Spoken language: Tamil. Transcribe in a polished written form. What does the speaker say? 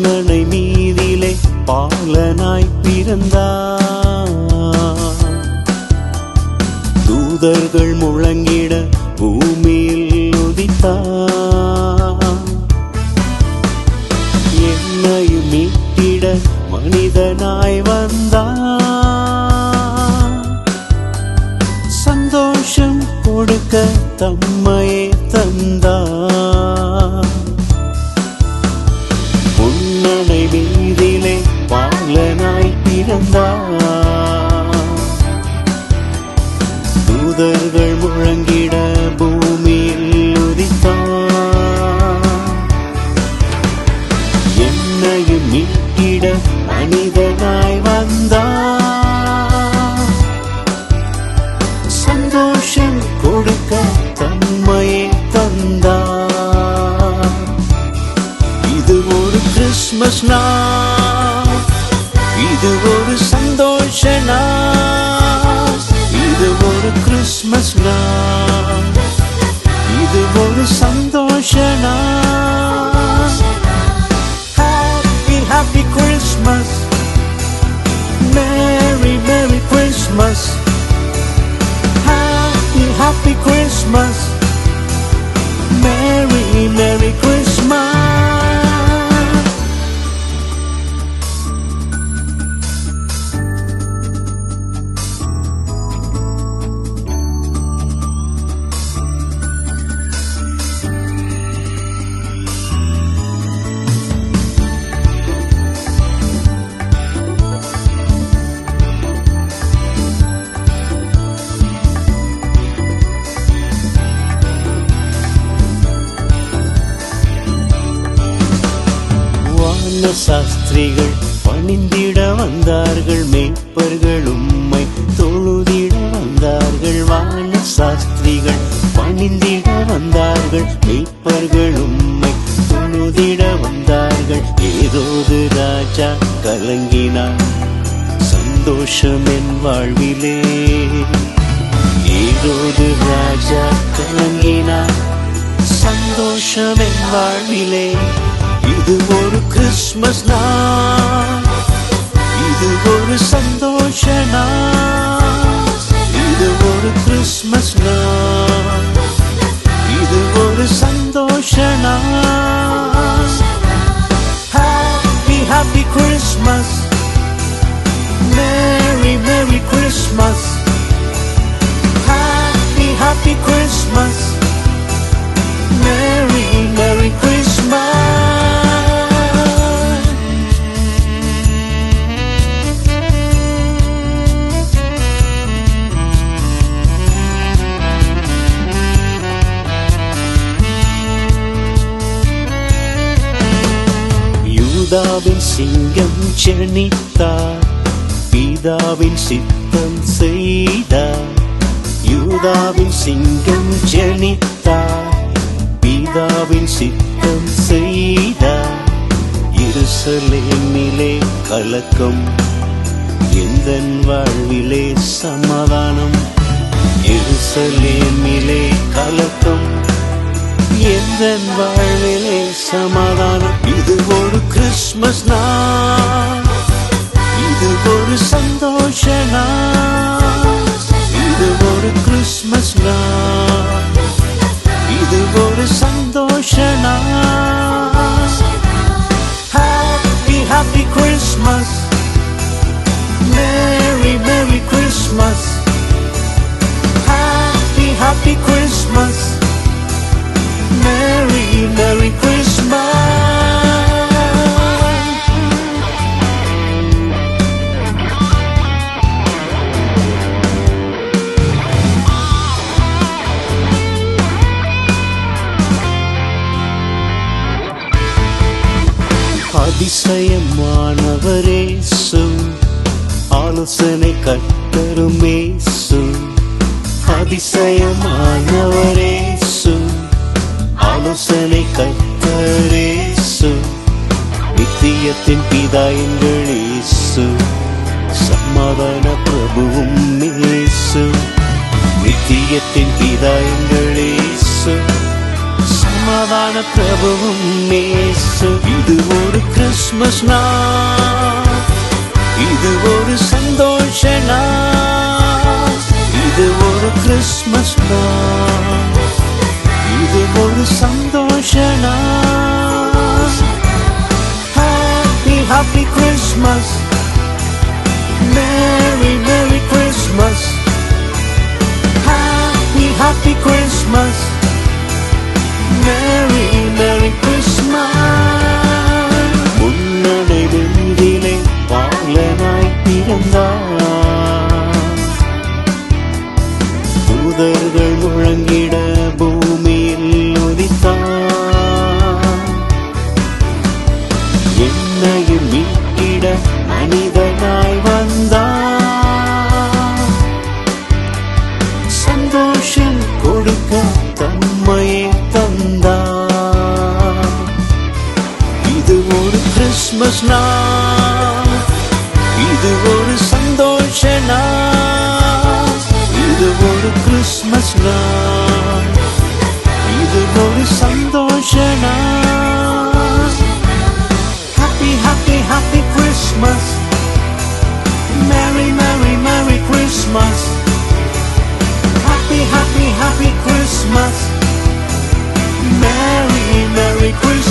பொன்னனை மீதிலே பாலனாய் பிறந்தார். தூதர்கள் முழங்கிட பூமியில் உதித்தார். என்னையும் மீட்டிட மனிதனாய் வந்தார். சந்தோஷம் கொடுக்க தம்மையே தந்தார். பொன்னனை மீதிலே பாலனாய் பிறந்தார். தூதர்கள் முழங்கிட பூமியில் உதித்தார். என்னையும் மீட்டிட மனிதனாய் வந்தார். சந்தோஷம் கொடுக்க தம்மையே தந்தார். இது ஒரு கிறிஸ்மஸ் நாள், இது ஒரு சந்தோஷ நாள். இது ஒரு கிறிஸ்மஸ் நாள், இது ஒரு சந்தோஷ நாள். Happy happy Christmas, Merry Merry Christmas. Happy happy Christmas, Merry Merry Christmas. சாஸ்திரிகள் பணிந்திட வந்தார்கள், மேய்ப்பர்கள் உம்மை தொழுதிட வந்தார்கள். வான சாஸ்திரிகள் பணிந்திட வந்தார்கள், மேய்ப்பர்கள் உம்மை தொழுதிட வந்தார்கள். ஏரோது ராஜா கலங்கினார், சந்தோஷம் என் வாழ்விலே. ஏரோது ராஜா கலங்கினார், சந்தோஷம் என் வாழ்விலே. இது ஒரு கிறிஸ்மஸ் நாள், இது ஒரு சந்தோஷ நாள். இது ஒரு கிறிஸ்மஸ் நாள், இது ஒரு சந்தோஷ நாள். Happy happy Christmas, Merry Merry Christmas. Happy happy Christmas, Merry Merry Christmas. யூதாவின் சிங்கம் ஜெனித்தார், பிதாவின் சித்தம் செய்தார். யூதாவின் சிங்கம் ஜெனித்தார், பிதாவின் சித்தம் செய்தார். எருசலேமிலே கலக்கம், எந்தன் வாழ்விலே சமாதானம். எருசலேமிலே கலக்கம், எந்தன் வாழ்விலே சமாதானம். இது ஒரு கிறிஸ்மஸ் நாள், இது ஒரு சந்தோஷ நாள். இது ஒரு கிறிஸ்மஸ் நாள், இது ஒரு சந்தோஷ நாள். Happy happy Christmas, Merry Merry Christmas. Happy happy Christmas, Merry Merry Christmas. அதிசயமானவரேசு, ஆலோசனை கர்த்தருமேசு. அதிசயமானவரேசு, ஆலோசனை கர்த்தரேசு. நித்தியத்தின் பிதா எங்கள் இயேசு, சமாதான பிரபுவும் இயேசு. நித்தியத்தின் பிதா எங்கள் இயேசு, சமாதான பிரபுவும் இயேசு. இது ஒரு கிறிஸ்மஸ் கிறிஸ்மஸ் நாள், இது ஒரு சந்தோஷ நாள், இது ஒரு கிறிஸ்மஸ் நாள், இது ஒரு சந்தோஷ நாள். Happy happy Christmas, Merry Merry Christmas, Happy happy Christmas, Merry Merry Christmas. முன்னடை வெண்ணிலே பாலனாய் பிறந்தார், தூதர்கள் முழங்கிட பூமியில் உதித்தார், என்னையும் மீட்டிட மனிதனாய் வந்தார், சந்தோஷம் கொடுக்க தம்மையே தந்தார். இது ஒரு கிறிஸ்மஸ் நாள், இது ஒரு சந்தோஷ நாள், இது ஒரு கிறிஸ்மஸ் நாள், இது ஒரு சந்தோஷ நாள். Happy happy happy Christmas, Merry Merry Merry Christmas, Happy happy happy Christmas, Merry Merry Christmas.